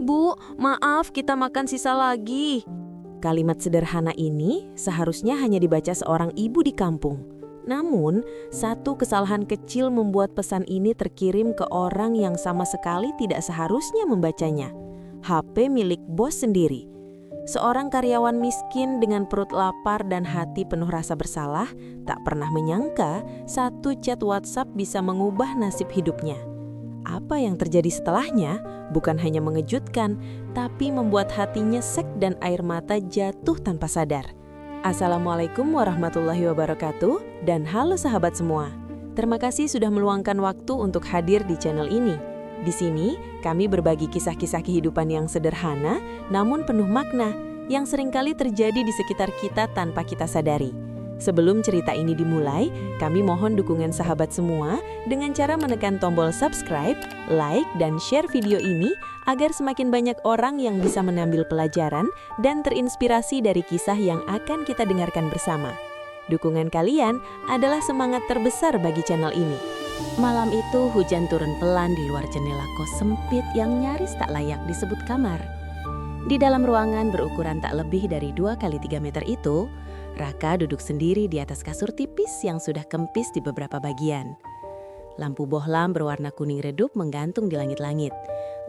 Bu, maaf kita makan sisa lagi. Kalimat sederhana ini seharusnya hanya dibaca seorang ibu di kampung. Namun, satu kesalahan kecil membuat pesan ini terkirim ke orang yang sama sekali tidak seharusnya membacanya. HP milik bos sendiri. Seorang karyawan miskin dengan perut lapar dan hati penuh rasa bersalah tak pernah menyangka satu chat WhatsApp bisa mengubah nasib hidupnya. Apa yang terjadi setelahnya bukan hanya mengejutkan, tapi membuat hatinya sek dan air mata jatuh tanpa sadar. Assalamualaikum warahmatullahi wabarakatuh, dan halo sahabat semua. Terima kasih sudah meluangkan waktu untuk hadir di channel ini. Di sini, kami berbagi kisah-kisah kehidupan yang sederhana, namun penuh makna, yang seringkali terjadi di sekitar kita tanpa kita sadari. Sebelum cerita ini dimulai, kami mohon dukungan sahabat semua dengan cara menekan tombol subscribe, like, dan share video ini agar semakin banyak orang yang bisa mengambil pelajaran dan terinspirasi dari kisah yang akan kita dengarkan bersama. Dukungan kalian adalah semangat terbesar bagi channel ini. Malam itu hujan turun pelan di luar jendela kos sempit yang nyaris tak layak disebut kamar. Di dalam ruangan berukuran tak lebih dari 2 x 3 meter itu, Raka duduk sendiri di atas kasur tipis yang sudah kempis di beberapa bagian. Lampu bohlam berwarna kuning redup menggantung di langit-langit.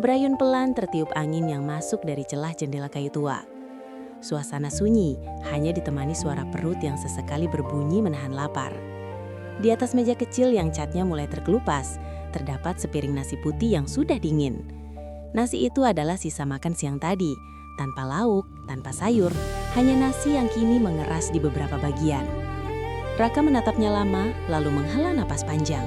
Berayun pelan tertiup angin yang masuk dari celah jendela kayu tua. Suasana sunyi, hanya ditemani suara perut yang sesekali berbunyi menahan lapar. Di atas meja kecil yang catnya mulai terkelupas, terdapat sepiring nasi putih yang sudah dingin. Nasi itu adalah sisa makan siang tadi, tanpa lauk, tanpa sayur, hanya nasi yang kini mengeras di beberapa bagian. Raka menatapnya lama, lalu menghela napas panjang.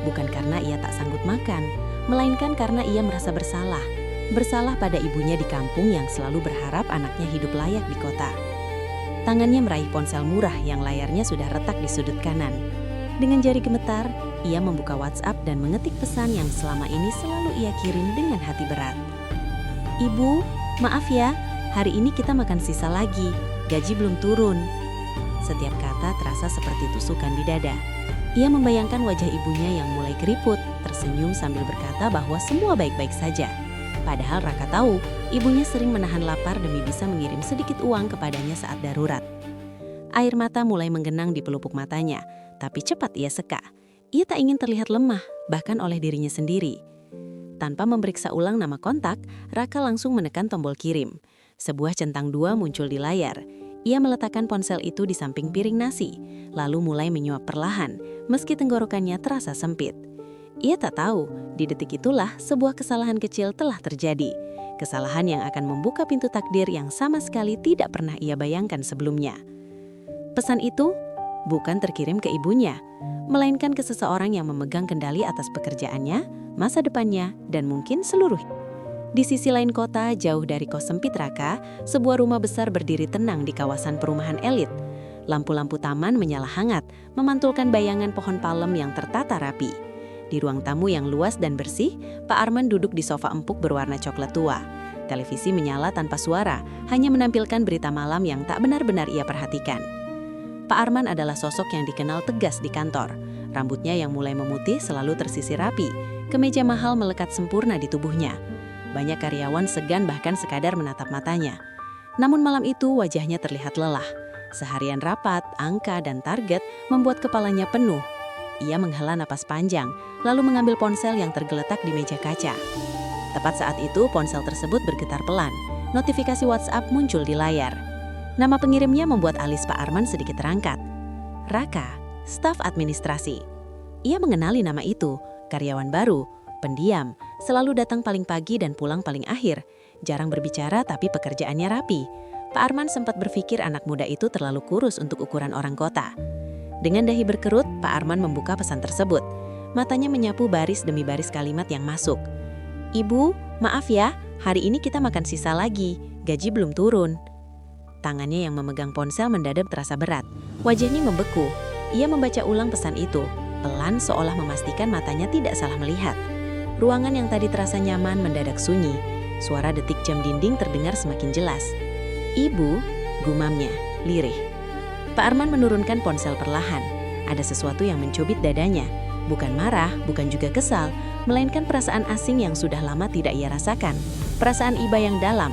Bukan karena ia tak sanggup makan, melainkan karena ia merasa bersalah. Bersalah pada ibunya di kampung yang selalu berharap anaknya hidup layak di kota. Tangannya meraih ponsel murah yang layarnya sudah retak di sudut kanan. Dengan jari gemetar, ia membuka WhatsApp dan mengetik pesan yang selama ini selalu ia kirim dengan hati berat. "Ibu, maaf ya, hari ini kita makan sisa lagi, gaji belum turun." Setiap kata terasa seperti tusukan di dada. Ia membayangkan wajah ibunya yang mulai keriput, tersenyum sambil berkata bahwa semua baik-baik saja. Padahal Raka tahu, ibunya sering menahan lapar demi bisa mengirim sedikit uang kepadanya saat darurat. Air mata mulai menggenang di pelupuk matanya, tapi cepat ia seka. Ia tak ingin terlihat lemah, bahkan oleh dirinya sendiri. Tanpa memeriksa ulang nama kontak, Raka langsung menekan tombol kirim. Sebuah centang 2 muncul di layar. Ia meletakkan ponsel itu di samping piring nasi, lalu mulai menyuap perlahan, meski tenggorokannya terasa sempit. Ia tak tahu, di detik itulah sebuah kesalahan kecil telah terjadi. Kesalahan yang akan membuka pintu takdir yang sama sekali tidak pernah ia bayangkan sebelumnya. Pesan itu bukan terkirim ke ibunya, melainkan ke seseorang yang memegang kendali atas pekerjaannya, masa depannya, dan mungkin seluruh. Di sisi lain kota, jauh dari kos sempit Raka, sebuah rumah besar berdiri tenang di kawasan perumahan elit. Lampu-lampu taman menyala hangat, memantulkan bayangan pohon palem yang tertata rapi. Di ruang tamu yang luas dan bersih, Pak Arman duduk di sofa empuk berwarna coklat tua. Televisi menyala tanpa suara, hanya menampilkan berita malam yang tak benar-benar ia perhatikan. Pak Arman adalah sosok yang dikenal tegas di kantor. Rambutnya yang mulai memutih selalu tersisir rapi, kemeja mahal melekat sempurna di tubuhnya. Banyak karyawan segan bahkan sekadar menatap matanya. Namun malam itu wajahnya terlihat lelah. Seharian rapat, angka, dan target membuat kepalanya penuh. Ia menghela napas panjang, lalu mengambil ponsel yang tergeletak di meja kaca. Tepat saat itu ponsel tersebut bergetar pelan. Notifikasi WhatsApp muncul di layar. Nama pengirimnya membuat alis Pak Arman sedikit terangkat. Raka, staf administrasi. Ia mengenali nama itu, karyawan baru, pendiam, selalu datang paling pagi dan pulang paling akhir. Jarang berbicara tapi pekerjaannya rapi. Pak Arman sempat berpikir anak muda itu terlalu kurus untuk ukuran orang kota. Dengan dahi berkerut, Pak Arman membuka pesan tersebut. Matanya menyapu baris demi baris kalimat yang masuk. "Ibu, maaf ya, hari ini kita makan sisa lagi, gaji belum turun." Tangannya yang memegang ponsel mendadak terasa berat. Wajahnya membeku. Ia membaca ulang pesan itu, pelan seolah memastikan matanya tidak salah melihat. Ruangan yang tadi terasa nyaman mendadak sunyi. Suara detik jam dinding terdengar semakin jelas. "Ibu," gumamnya, lirih. Pak Arman menurunkan ponsel perlahan. Ada sesuatu yang mencubit dadanya. Bukan marah, bukan juga kesal, melainkan perasaan asing yang sudah lama tidak ia rasakan, perasaan iba yang dalam.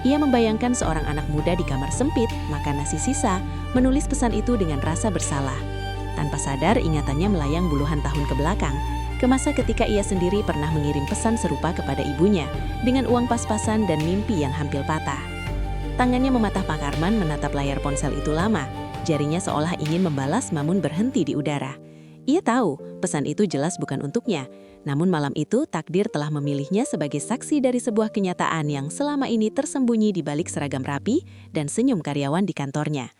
Ia membayangkan seorang anak muda di kamar sempit, makan nasi sisa, menulis pesan itu dengan rasa bersalah. Tanpa sadar, ingatannya melayang puluhan tahun ke belakang, ke masa ketika ia sendiri pernah mengirim pesan serupa kepada ibunya, dengan uang pas-pasan dan mimpi yang hampir patah. Tangannya mematah Pak Arman menatap layar ponsel itu lama, jarinya seolah ingin membalas namun berhenti di udara. Ia tahu, pesan itu jelas bukan untuknya, namun malam itu takdir telah memilihnya sebagai saksi dari sebuah kenyataan yang selama ini tersembunyi di balik seragam rapi dan senyum karyawan di kantornya.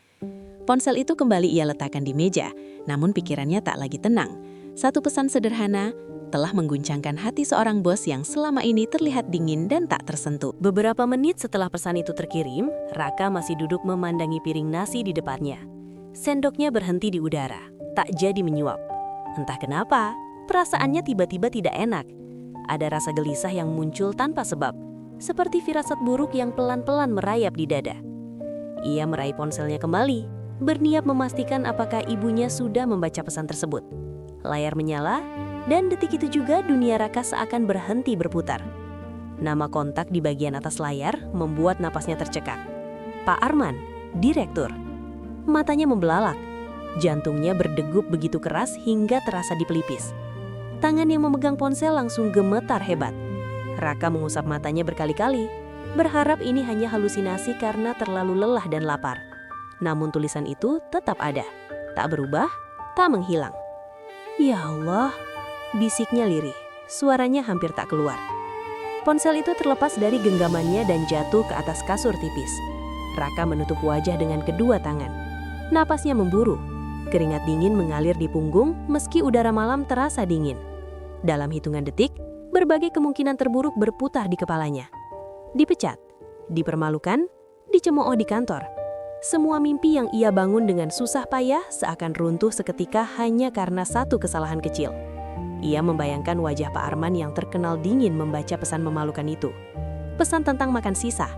Ponsel itu kembali ia letakkan di meja, namun pikirannya tak lagi tenang. Satu pesan sederhana telah mengguncangkan hati seorang bos yang selama ini terlihat dingin dan tak tersentuh. Beberapa menit setelah pesan itu terkirim, Raka masih duduk memandangi piring nasi di depannya. Sendoknya berhenti di udara, tak jadi menyuap. Entah kenapa, perasaannya tiba-tiba tidak enak. Ada rasa gelisah yang muncul tanpa sebab, seperti firasat buruk yang pelan-pelan merayap di dada. Ia meraih ponselnya kembali, berniat memastikan apakah ibunya sudah membaca pesan tersebut. Layar menyala, dan detik itu juga dunia Raka seakan berhenti berputar. Nama kontak di bagian atas layar membuat napasnya tercekak. Pak Arman, direktur. Matanya membelalak. Jantungnya berdegup begitu keras hingga terasa di pelipis. Tangan yang memegang ponsel langsung gemetar hebat. Raka mengusap matanya berkali-kali, berharap ini hanya halusinasi karena terlalu lelah dan lapar. Namun tulisan itu tetap ada, tak berubah, tak menghilang. Ya Allah, bisiknya lirih, suaranya hampir tak keluar. Ponsel itu terlepas dari genggamannya dan jatuh ke atas kasur tipis. Raka menutup wajah dengan kedua tangan. Napasnya memburu. Keringat dingin mengalir di punggung meski udara malam terasa dingin. Dalam hitungan detik, berbagai kemungkinan terburuk berputar di kepalanya. Dipecat, dipermalukan, dicemooh di kantor. Semua mimpi yang ia bangun dengan susah payah seakan runtuh seketika hanya karena satu kesalahan kecil. Ia membayangkan wajah Pak Arman yang terkenal dingin membaca pesan memalukan itu. Pesan tentang makan sisa,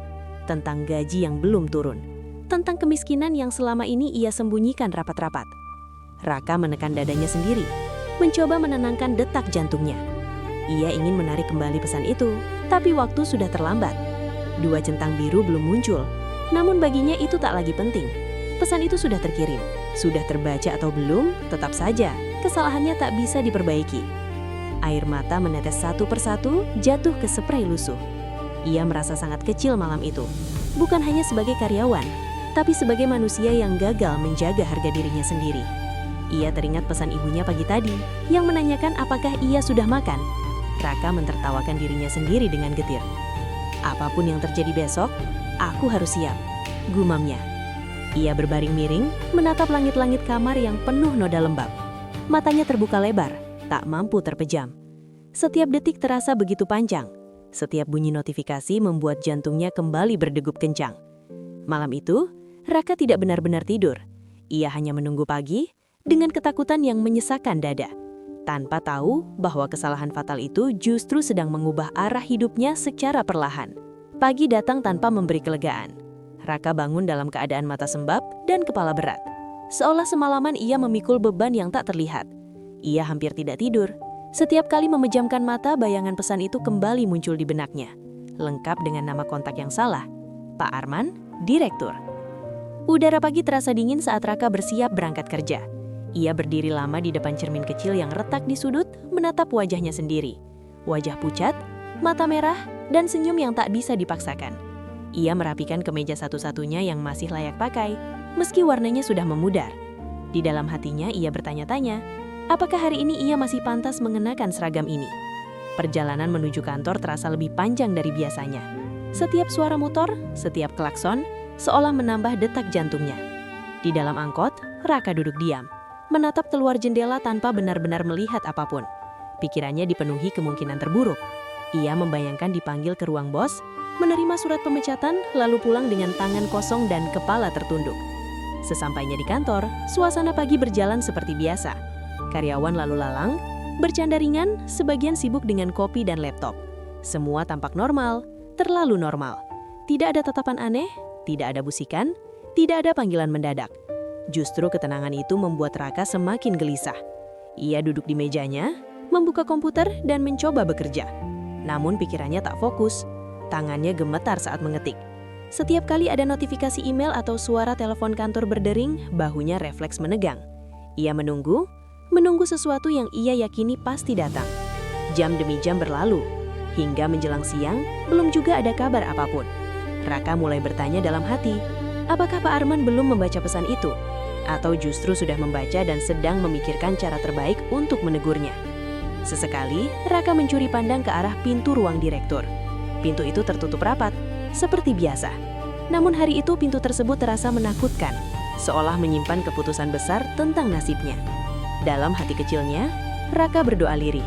tentang gaji yang belum turun, tentang kemiskinan yang selama ini ia sembunyikan rapat-rapat. Raka menekan dadanya sendiri, mencoba menenangkan detak jantungnya. Ia ingin menarik kembali pesan itu, tapi waktu sudah terlambat. 2 centang biru belum muncul, namun baginya itu tak lagi penting. Pesan itu sudah terkirim, sudah terbaca atau belum, tetap saja kesalahannya tak bisa diperbaiki. Air mata menetes satu persatu jatuh ke spray lusuh. Ia merasa sangat kecil malam itu, bukan hanya sebagai karyawan, tapi sebagai manusia yang gagal menjaga harga dirinya sendiri. Ia teringat pesan ibunya pagi tadi yang menanyakan apakah ia sudah makan. Raka mentertawakan dirinya sendiri dengan getir. Apapun yang terjadi besok, aku harus siap, gumamnya. Ia berbaring miring, menatap langit-langit kamar yang penuh noda lembab. Matanya terbuka lebar, tak mampu terpejam. Setiap detik terasa begitu panjang. Setiap bunyi notifikasi membuat jantungnya kembali berdegup kencang. Malam itu, Raka tidak benar-benar tidur. Ia hanya menunggu pagi dengan ketakutan yang menyesakkan dada, tanpa tahu bahwa kesalahan fatal itu justru sedang mengubah arah hidupnya secara perlahan. Pagi datang tanpa memberi kelegaan. Raka bangun dalam keadaan mata sembab dan kepala berat. Seolah semalaman ia memikul beban yang tak terlihat. Ia hampir tidak tidur. Setiap kali memejamkan mata, bayangan pesan itu kembali muncul di benaknya. Lengkap dengan nama kontak yang salah. Pak Arman, direktur. Udara pagi terasa dingin saat Raka bersiap berangkat kerja. Ia berdiri lama di depan cermin kecil yang retak di sudut, menatap wajahnya sendiri. Wajah pucat, mata merah, dan senyum yang tak bisa dipaksakan. Ia merapikan kemeja satu-satunya yang masih layak pakai, meski warnanya sudah memudar. Di dalam hatinya ia bertanya-tanya, apakah hari ini ia masih pantas mengenakan seragam ini? Perjalanan menuju kantor terasa lebih panjang dari biasanya. Setiap suara motor, setiap klakson, seolah menambah detak jantungnya. Di dalam angkot, Raka duduk diam, menatap keluar jendela tanpa benar-benar melihat apapun. Pikirannya dipenuhi kemungkinan terburuk. Ia membayangkan dipanggil ke ruang bos, menerima surat pemecatan, lalu pulang dengan tangan kosong dan kepala tertunduk. Sesampainya di kantor, suasana pagi berjalan seperti biasa. Karyawan lalu lalang, bercanda ringan, sebagian sibuk dengan kopi dan laptop. Semua tampak normal, terlalu normal. Tidak ada tatapan aneh, tidak ada busikan, tidak ada panggilan mendadak. Justru ketenangan itu membuat Raka semakin gelisah. Ia duduk di mejanya, membuka komputer dan mencoba bekerja. Namun pikirannya tak fokus. Tangannya gemetar saat mengetik. Setiap kali ada notifikasi email atau suara telepon kantor berdering, bahunya refleks menegang. Ia menunggu sesuatu yang ia yakini pasti datang. Jam demi jam berlalu. Hingga menjelang siang, belum juga ada kabar apapun. Raka mulai bertanya dalam hati, apakah Pak Arman belum membaca pesan itu? Atau justru sudah membaca dan sedang memikirkan cara terbaik untuk menegurnya? Sesekali, Raka mencuri pandang ke arah pintu ruang direktur. Pintu itu tertutup rapat, seperti biasa. Namun hari itu pintu tersebut terasa menakutkan, seolah menyimpan keputusan besar tentang nasibnya. Dalam hati kecilnya, Raka berdoa lirih,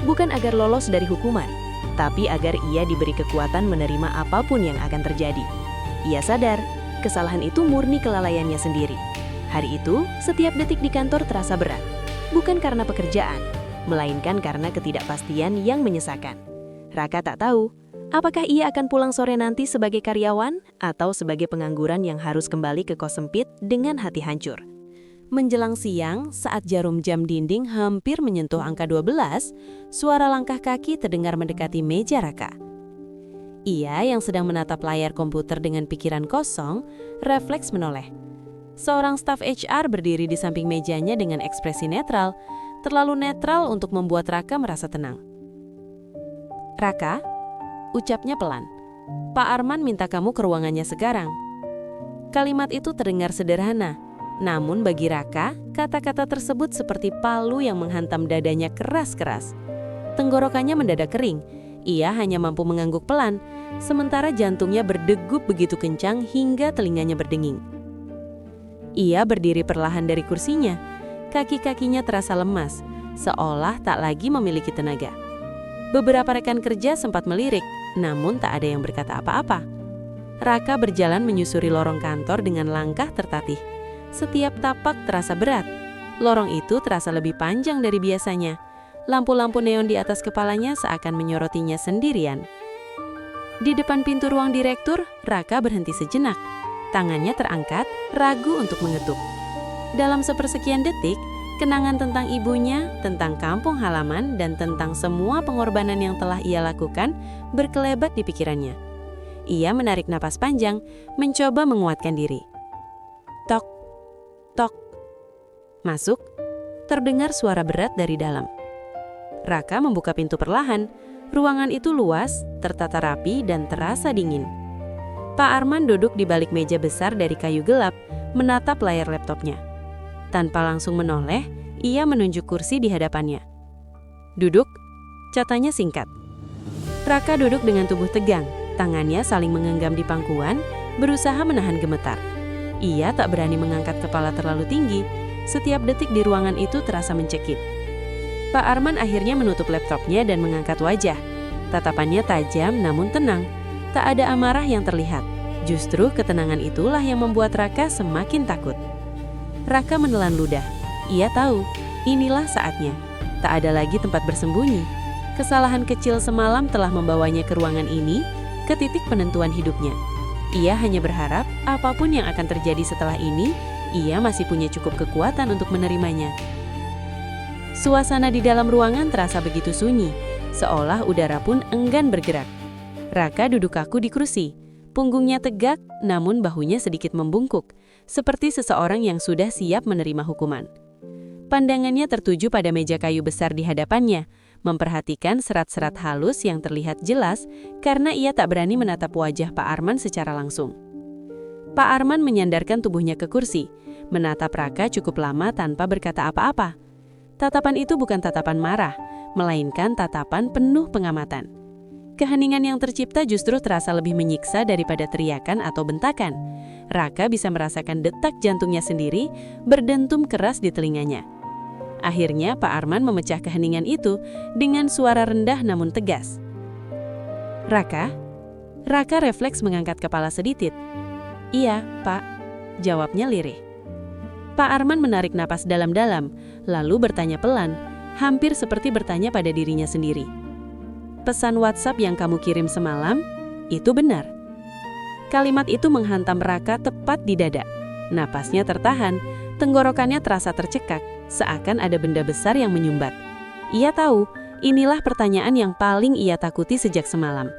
bukan agar lolos dari hukuman, tapi agar ia diberi kekuatan menerima apapun yang akan terjadi. Ia sadar, kesalahan itu murni kelalaiannya sendiri. Hari itu, setiap detik di kantor terasa berat, bukan karena pekerjaan, melainkan karena ketidakpastian yang menyesakan. Raka tak tahu, apakah ia akan pulang sore nanti sebagai karyawan atau sebagai pengangguran yang harus kembali ke kos sempit dengan hati hancur. Menjelang siang, saat jarum jam dinding hampir menyentuh angka 12, suara langkah kaki terdengar mendekati meja Raka. Ia yang sedang menatap layar komputer dengan pikiran kosong, refleks menoleh. Seorang staf HR berdiri di samping mejanya dengan ekspresi netral, terlalu netral untuk membuat Raka merasa tenang. "Raka," ucapnya pelan, "Pak Arman minta kamu ke ruangannya sekarang." Kalimat itu terdengar sederhana, namun bagi Raka, kata-kata tersebut seperti palu yang menghantam dadanya keras-keras. Tenggorokannya mendadak kering, ia hanya mampu mengangguk pelan, sementara jantungnya berdegup begitu kencang hingga telinganya berdenging. Ia berdiri perlahan dari kursinya, kaki-kakinya terasa lemas, seolah tak lagi memiliki tenaga. Beberapa rekan kerja sempat melirik, namun tak ada yang berkata apa-apa. Raka berjalan menyusuri lorong kantor dengan langkah tertatih. Setiap tapak terasa berat. Lorong itu terasa lebih panjang dari biasanya. Lampu-lampu neon di atas kepalanya seakan menyorotinya sendirian. Di depan pintu ruang direktur, Raka berhenti sejenak. Tangannya terangkat, ragu untuk mengetuk. Dalam sepersekian detik, kenangan tentang ibunya, tentang kampung halaman, dan tentang semua pengorbanan yang telah ia lakukan berkelebat di pikirannya. Ia menarik napas panjang, mencoba menguatkan diri. Tok, tok. Masuk, terdengar suara berat dari dalam. Raka membuka pintu perlahan. Ruangan itu luas, tertata rapi, dan terasa dingin. Pak Arman duduk di balik meja besar dari kayu gelap, menatap layar laptopnya. Tanpa langsung menoleh, ia menunjuk kursi di hadapannya. "Duduk," katanya singkat. Raka duduk dengan tubuh tegang, tangannya saling menggenggam di pangkuan, berusaha menahan gemetar. Ia tak berani mengangkat kepala terlalu tinggi, setiap detik di ruangan itu terasa mencekik. Pak Arman akhirnya menutup laptopnya dan mengangkat wajah. Tatapannya tajam namun tenang, tak ada amarah yang terlihat. Justru ketenangan itulah yang membuat Raka semakin takut. Raka menelan ludah. Ia tahu, inilah saatnya. Tak ada lagi tempat bersembunyi. Kesalahan kecil semalam telah membawanya ke ruangan ini, ke titik penentuan hidupnya. Ia hanya berharap apapun yang akan terjadi setelah ini, ia masih punya cukup kekuatan untuk menerimanya. Suasana di dalam ruangan terasa begitu sunyi, seolah udara pun enggan bergerak. Raka duduk kaku di kursi. Punggungnya tegak, namun bahunya sedikit membungkuk, seperti seseorang yang sudah siap menerima hukuman. Pandangannya tertuju pada meja kayu besar di hadapannya, memperhatikan serat-serat halus yang terlihat jelas karena ia tak berani menatap wajah Pak Arman secara langsung. Pak Arman menyandarkan tubuhnya ke kursi, menatap Raka cukup lama tanpa berkata apa-apa. Tatapan itu bukan tatapan marah, melainkan tatapan penuh pengamatan. Keheningan yang tercipta justru terasa lebih menyiksa daripada teriakan atau bentakan. Raka bisa merasakan detak jantungnya sendiri berdentum keras di telinganya. Akhirnya Pak Arman memecah keheningan itu dengan suara rendah namun tegas. "Raka?" Raka refleks mengangkat kepala sedikit. "Iya, Pak," jawabnya lirih. Pak Arman menarik napas dalam-dalam, lalu bertanya pelan, hampir seperti bertanya pada dirinya sendiri. "Pesan WhatsApp yang kamu kirim semalam, itu benar?" Kalimat itu menghantam Raka tepat di dada. Napasnya tertahan, tenggorokannya terasa tercekak, seakan ada benda besar yang menyumbat. Ia tahu, inilah pertanyaan yang paling ia takuti sejak semalam.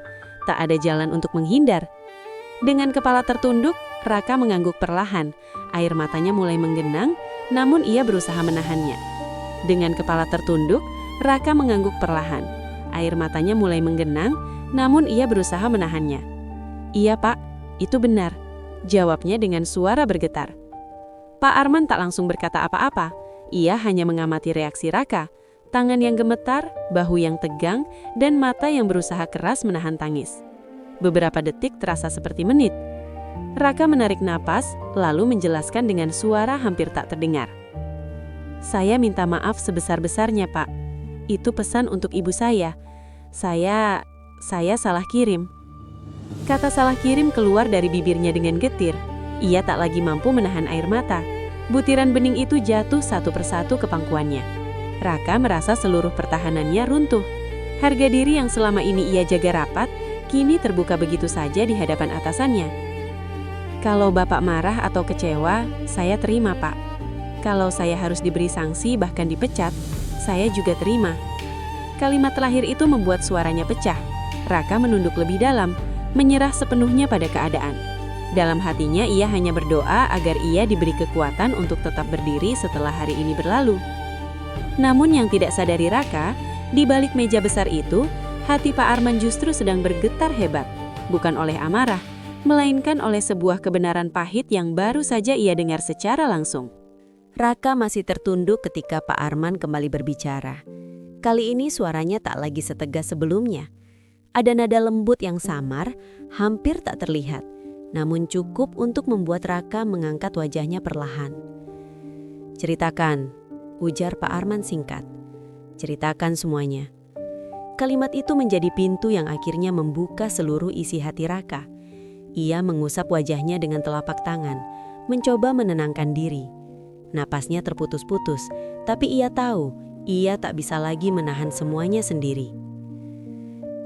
Tak ada jalan untuk menghindar. Dengan kepala tertunduk, Raka mengangguk perlahan. Air matanya mulai menggenang, namun ia berusaha menahannya. Dengan kepala tertunduk, Raka mengangguk perlahan. Air matanya mulai menggenang, namun ia berusaha menahannya. "Iya, Pak, itu benar," jawabnya dengan suara bergetar. Pak Arman tak langsung berkata apa-apa. Ia hanya mengamati reaksi Raka. Tangan yang gemetar, bahu yang tegang, dan mata yang berusaha keras menahan tangis. Beberapa detik terasa seperti menit. Raka menarik napas, lalu menjelaskan dengan suara hampir tak terdengar. "Saya minta maaf sebesar-besarnya, Pak. Itu pesan untuk ibu saya. Saya salah kirim." Kata salah kirim keluar dari bibirnya dengan getir. Ia tak lagi mampu menahan air mata. Butiran bening itu jatuh satu persatu ke pangkuannya. Raka merasa seluruh pertahanannya runtuh. Harga diri yang selama ini ia jaga rapat, kini terbuka begitu saja di hadapan atasannya. "Kalau Bapak marah atau kecewa, saya terima, Pak. Kalau saya harus diberi sanksi bahkan dipecat, saya juga terima." Kalimat terakhir itu membuat suaranya pecah. Raka menunduk lebih dalam, menyerah sepenuhnya pada keadaan. Dalam hatinya ia hanya berdoa agar ia diberi kekuatan untuk tetap berdiri setelah hari ini berlalu. Namun yang tidak sadari Raka, di balik meja besar itu, hati Pak Arman justru sedang bergetar hebat. Bukan oleh amarah, melainkan oleh sebuah kebenaran pahit yang baru saja ia dengar secara langsung. Raka masih tertunduk ketika Pak Arman kembali berbicara. Kali ini suaranya tak lagi setegas sebelumnya. Ada nada lembut yang samar, hampir tak terlihat, namun cukup untuk membuat Raka mengangkat wajahnya perlahan. "Ceritakan," ujar Pak Arman singkat. "Ceritakan semuanya." Kalimat itu menjadi pintu yang akhirnya membuka seluruh isi hati Raka. Ia mengusap wajahnya dengan telapak tangan, mencoba menenangkan diri. Napasnya terputus-putus, tapi ia tahu ia tak bisa lagi menahan semuanya sendiri.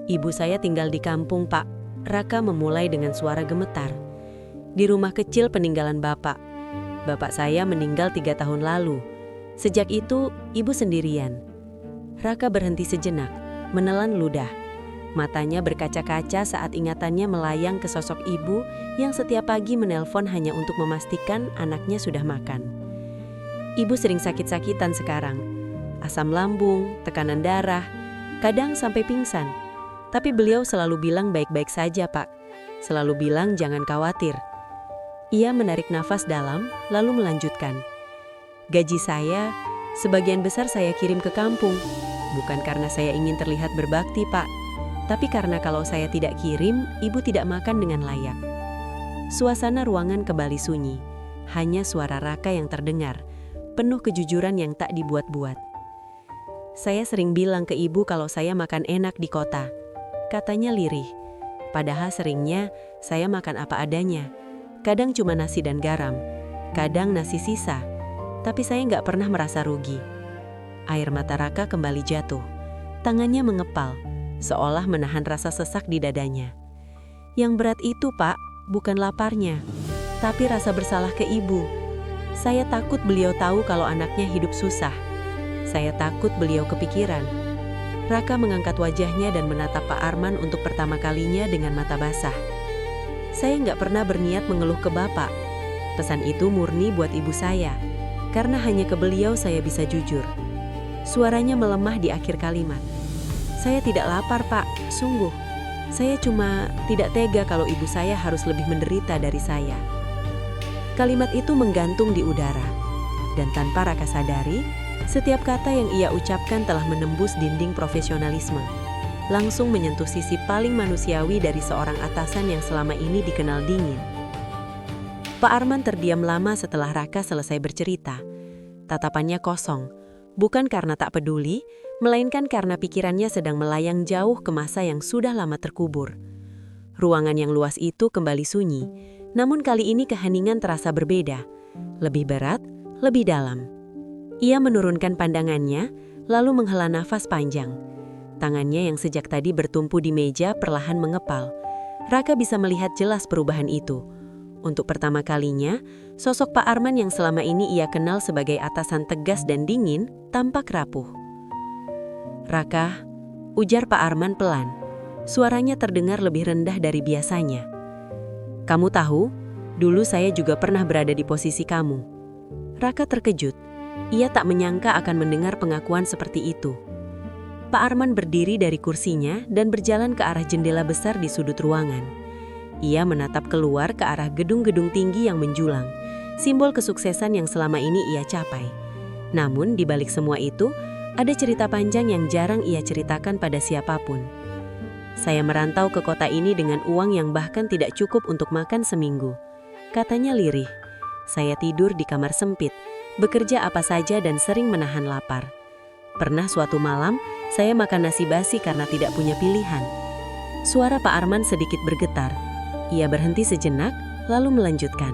"Ibu saya tinggal di kampung, Pak," Raka memulai dengan suara gemetar. "Di rumah kecil peninggalan bapak. Bapak saya meninggal 3 tahun lalu. Sejak itu, ibu sendirian." Raka berhenti sejenak, menelan ludah. Matanya berkaca-kaca saat ingatannya melayang ke sosok ibu yang setiap pagi menelpon hanya untuk memastikan anaknya sudah makan. Ibu sering sakit-sakitan sekarang. Asam lambung, tekanan darah, kadang sampai pingsan. Tapi beliau selalu bilang baik-baik saja, Pak. Selalu bilang jangan khawatir. Ia menarik nafas dalam, lalu melanjutkan. "Gaji saya, sebagian besar saya kirim ke kampung. Bukan karena saya ingin terlihat berbakti, Pak. Tapi karena kalau saya tidak kirim, ibu tidak makan dengan layak." Suasana ruangan kembali sunyi. Hanya suara Raka yang terdengar, penuh kejujuran yang tak dibuat-buat. "Saya sering bilang ke ibu kalau saya makan enak di kota," katanya lirih. "Padahal seringnya saya makan apa adanya. Kadang cuma nasi dan garam, kadang nasi sisa. Tapi saya nggak pernah merasa rugi." Air mata Raka kembali jatuh. Tangannya mengepal, seolah menahan rasa sesak di dadanya. "Yang berat itu, Pak, bukan laparnya, tapi rasa bersalah ke ibu. Saya takut beliau tahu kalau anaknya hidup susah. Saya takut beliau kepikiran." Raka mengangkat wajahnya dan menatap Pak Arman untuk pertama kalinya dengan mata basah. "Saya nggak pernah berniat mengeluh ke Bapak. Pesan itu murni buat ibu saya, karena hanya ke beliau saya bisa jujur." Suaranya melemah di akhir kalimat. "Saya tidak lapar, Pak, sungguh. Saya cuma tidak tega kalau ibu saya harus lebih menderita dari saya." Kalimat itu menggantung di udara. Dan tanpa Raka sadari, setiap kata yang ia ucapkan telah menembus dinding profesionalisme. Langsung menyentuh sisi paling manusiawi dari seorang atasan yang selama ini dikenal dingin. Pak Arman terdiam lama setelah Raka selesai bercerita. Tatapannya kosong, bukan karena tak peduli, melainkan karena pikirannya sedang melayang jauh ke masa yang sudah lama terkubur. Ruangan yang luas itu kembali sunyi, namun kali ini keheningan terasa berbeda, lebih berat, lebih dalam. Ia menurunkan pandangannya, lalu menghela nafas panjang. Tangannya yang sejak tadi bertumpu di meja perlahan mengepal. Raka bisa melihat jelas perubahan itu. Untuk pertama kalinya, sosok Pak Arman yang selama ini ia kenal sebagai atasan tegas dan dingin, tampak rapuh. "Raka," ujar Pak Arman pelan. Suaranya terdengar lebih rendah dari biasanya. "Kamu tahu, dulu saya juga pernah berada di posisi kamu." Raka terkejut. Ia tak menyangka akan mendengar pengakuan seperti itu. Pak Arman berdiri dari kursinya dan berjalan ke arah jendela besar di sudut ruangan. Ia menatap keluar ke arah gedung-gedung tinggi yang menjulang, simbol kesuksesan yang selama ini ia capai. Namun di balik semua itu, ada cerita panjang yang jarang ia ceritakan pada siapapun. "Saya merantau ke kota ini dengan uang yang bahkan tidak cukup untuk makan seminggu," katanya lirih. "Saya tidur di kamar sempit, bekerja apa saja dan sering menahan lapar. Pernah suatu malam, saya makan nasi basi karena tidak punya pilihan." Suara Pak Arman sedikit bergetar. Ia berhenti sejenak, lalu melanjutkan.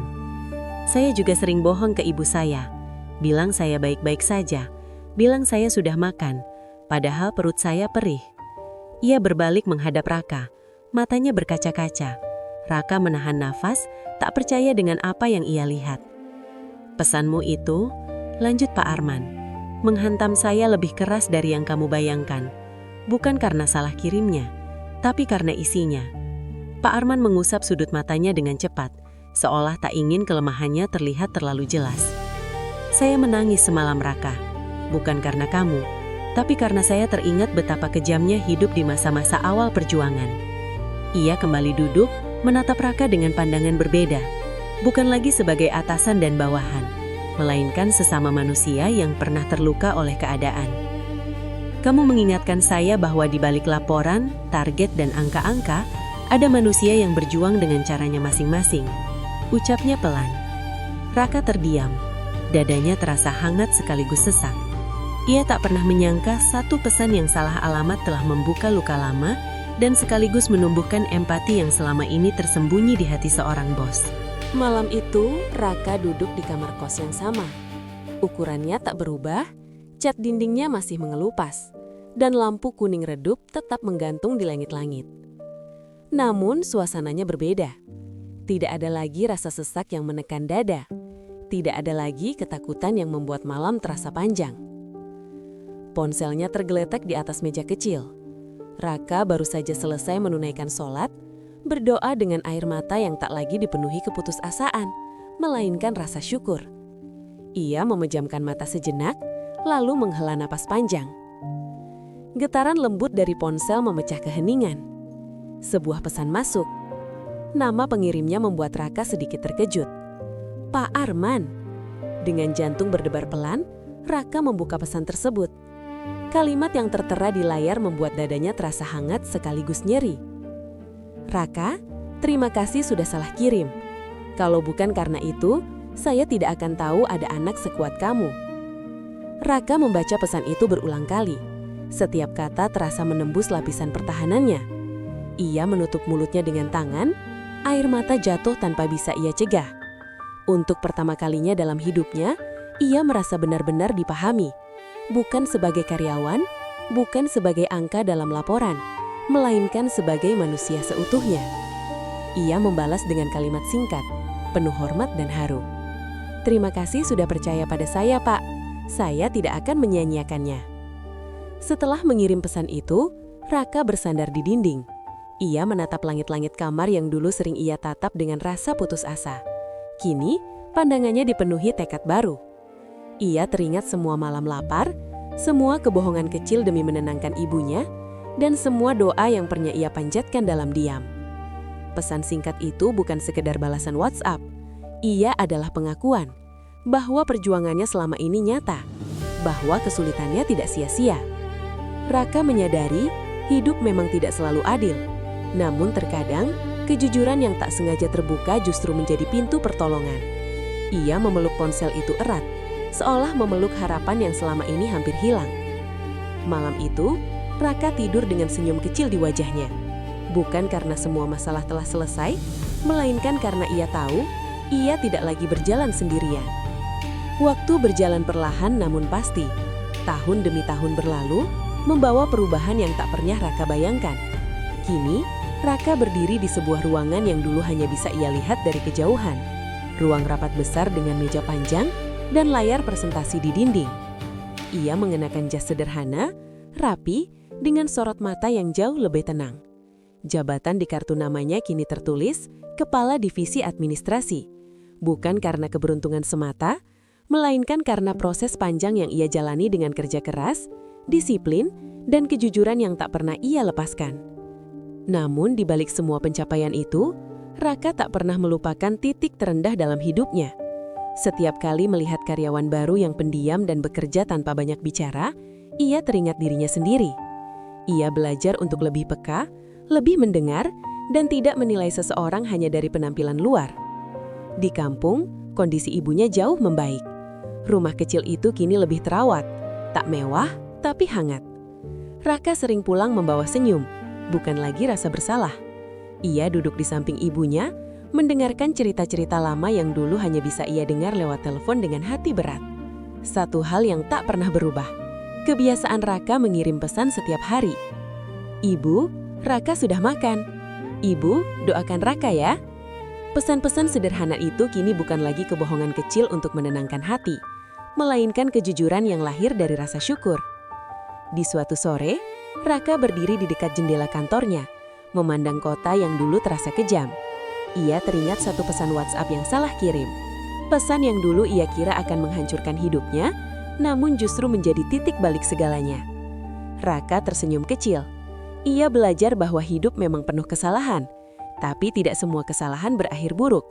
"Saya juga sering bohong ke ibu saya. Bilang saya baik-baik saja. Bilang saya sudah makan, padahal perut saya perih." Ia berbalik menghadap Raka. Matanya berkaca-kaca. Raka menahan nafas, tak percaya dengan apa yang ia lihat. "Pesanmu itu," lanjut Pak Arman, "menghantam saya lebih keras dari yang kamu bayangkan. Bukan karena salah kirimnya, tapi karena isinya." Pak Arman mengusap sudut matanya dengan cepat, seolah tak ingin kelemahannya terlihat terlalu jelas. "Saya menangis semalam, Raka. Bukan karena kamu, tapi karena saya teringat betapa kejamnya hidup di masa-masa awal perjuangan." Ia kembali duduk, menatap Raka dengan pandangan berbeda. Bukan lagi sebagai atasan dan bawahan, melainkan sesama manusia yang pernah terluka oleh keadaan. "Kamu mengingatkan saya bahwa di balik laporan, target, dan angka-angka, ada manusia yang berjuang dengan caranya masing-masing," ucapnya pelan. Raka terdiam. Dadanya terasa hangat sekaligus sesak. Ia tak pernah menyangka satu pesan yang salah alamat telah membuka luka lama dan sekaligus menumbuhkan empati yang selama ini tersembunyi di hati seorang bos. Malam itu, Raka duduk di kamar kos yang sama. Ukurannya tak berubah, cat dindingnya masih mengelupas, dan lampu kuning redup tetap menggantung di langit-langit. Namun, suasananya berbeda. Tidak ada lagi rasa sesak yang menekan dada. Tidak ada lagi ketakutan yang membuat malam terasa panjang. Ponselnya tergeletak di atas meja kecil. Raka baru saja selesai menunaikan sholat, berdoa dengan air mata yang tak lagi dipenuhi keputusasaan, melainkan rasa syukur. Ia memejamkan mata sejenak, lalu menghela napas panjang. Getaran lembut dari ponsel memecah keheningan. Sebuah pesan masuk. Nama pengirimnya membuat Raka sedikit terkejut. "Pak Arman." Dengan jantung berdebar pelan, Raka membuka pesan tersebut. Kalimat yang tertera di layar membuat dadanya terasa hangat sekaligus nyeri. "Raka, terima kasih sudah salah kirim. Kalau bukan karena itu, saya tidak akan tahu ada anak sekuat kamu." Raka membaca pesan itu berulang kali. Setiap kata terasa menembus lapisan pertahanannya. Ia menutup mulutnya dengan tangan, air mata jatuh tanpa bisa ia cegah. Untuk pertama kalinya dalam hidupnya, ia merasa benar-benar dipahami. Bukan sebagai karyawan, bukan sebagai angka dalam laporan, melainkan sebagai manusia seutuhnya. Ia membalas dengan kalimat singkat, penuh hormat dan haru. "Terima kasih sudah percaya pada saya, Pak. Saya tidak akan menyia-nyiakannya." Setelah mengirim pesan itu, Raka bersandar di dinding. Ia menatap langit-langit kamar yang dulu sering ia tatap dengan rasa putus asa. Kini, pandangannya dipenuhi tekad baru. Ia teringat semua malam lapar, semua kebohongan kecil demi menenangkan ibunya, dan semua doa yang pernah ia panjatkan dalam diam. Pesan singkat itu bukan sekedar balasan WhatsApp. Ia adalah pengakuan bahwa perjuangannya selama ini nyata, bahwa kesulitannya tidak sia-sia. Raka menyadari hidup memang tidak selalu adil, namun terkadang kejujuran yang tak sengaja terbuka justru menjadi pintu pertolongan. Ia memeluk ponsel itu erat, seolah memeluk harapan yang selama ini hampir hilang. Malam itu, Raka tidur dengan senyum kecil di wajahnya. Bukan karena semua masalah telah selesai, melainkan karena ia tahu ia tidak lagi berjalan sendirian. Waktu berjalan perlahan namun pasti. Tahun demi tahun berlalu, membawa perubahan yang tak pernah Raka bayangkan. Kini, Raka berdiri di sebuah ruangan yang dulu hanya bisa ia lihat dari kejauhan. Ruang rapat besar dengan meja panjang dan layar presentasi di dinding. Ia mengenakan jas sederhana, rapi, dengan sorot mata yang jauh lebih tenang. Jabatan di kartu namanya kini tertulis Kepala Divisi Administrasi. Bukan karena keberuntungan semata, melainkan karena proses panjang yang ia jalani dengan kerja keras, disiplin, dan kejujuran yang tak pernah ia lepaskan. Namun di balik semua pencapaian itu, Raka tak pernah melupakan titik terendah dalam hidupnya. Setiap kali melihat karyawan baru yang pendiam dan bekerja tanpa banyak bicara, ia teringat dirinya sendiri. Ia belajar untuk lebih peka, lebih mendengar, dan tidak menilai seseorang hanya dari penampilan luar. Di kampung, kondisi ibunya jauh membaik. Rumah kecil itu kini lebih terawat, tak mewah, tapi hangat. Raka sering pulang membawa senyum, bukan lagi rasa bersalah. Ia duduk di samping ibunya, mendengarkan cerita-cerita lama yang dulu hanya bisa ia dengar lewat telepon dengan hati berat. Satu hal yang tak pernah berubah, kebiasaan Raka mengirim pesan setiap hari. "Ibu, Raka sudah makan. Ibu, doakan Raka ya." Pesan-pesan sederhana itu kini bukan lagi kebohongan kecil untuk menenangkan hati, melainkan kejujuran yang lahir dari rasa syukur. Di suatu sore, Raka berdiri di dekat jendela kantornya, memandang kota yang dulu terasa kejam. Ia teringat satu pesan WhatsApp yang salah kirim. Pesan yang dulu ia kira akan menghancurkan hidupnya, namun justru menjadi titik balik segalanya. Raka tersenyum kecil. Ia belajar bahwa hidup memang penuh kesalahan, tapi tidak semua kesalahan berakhir buruk.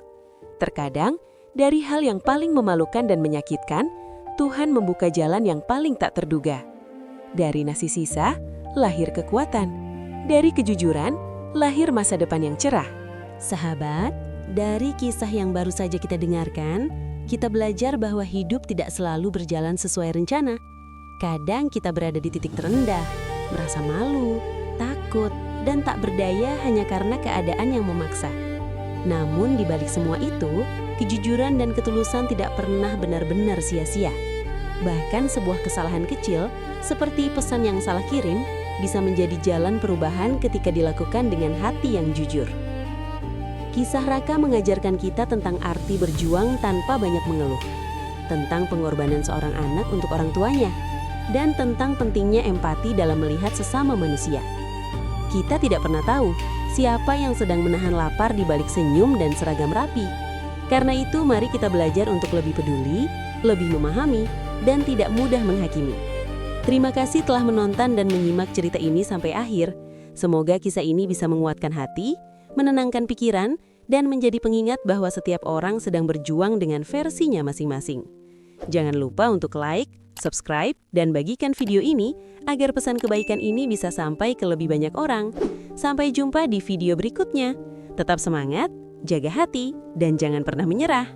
Terkadang, dari hal yang paling memalukan dan menyakitkan, Tuhan membuka jalan yang paling tak terduga. Dari nasi sisa, lahir kekuatan. Dari kejujuran, lahir masa depan yang cerah. Sahabat, dari kisah yang baru saja kita dengarkan, kita belajar bahwa hidup tidak selalu berjalan sesuai rencana. Kadang kita berada di titik terendah, merasa malu, takut, dan tak berdaya hanya karena keadaan yang memaksa. Namun di balik semua itu, kejujuran dan ketulusan tidak pernah benar-benar sia-sia. Bahkan sebuah kesalahan kecil, seperti pesan yang salah kirim, bisa menjadi jalan perubahan ketika dilakukan dengan hati yang jujur. Kisah Raka mengajarkan kita tentang arti berjuang tanpa banyak mengeluh, tentang pengorbanan seorang anak untuk orang tuanya, dan tentang pentingnya empati dalam melihat sesama manusia. Kita tidak pernah tahu siapa yang sedang menahan lapar di balik senyum dan seragam rapi. Karena itu, mari kita belajar untuk lebih peduli, lebih memahami, dan tidak mudah menghakimi. Terima kasih telah menonton dan menyimak cerita ini sampai akhir. Semoga kisah ini bisa menguatkan hati, menenangkan pikiran, dan menjadi pengingat bahwa setiap orang sedang berjuang dengan versinya masing-masing. Jangan lupa untuk like, subscribe, dan bagikan video ini agar pesan kebaikan ini bisa sampai ke lebih banyak orang. Sampai jumpa di video berikutnya. Tetap semangat, jaga hati, dan jangan pernah menyerah.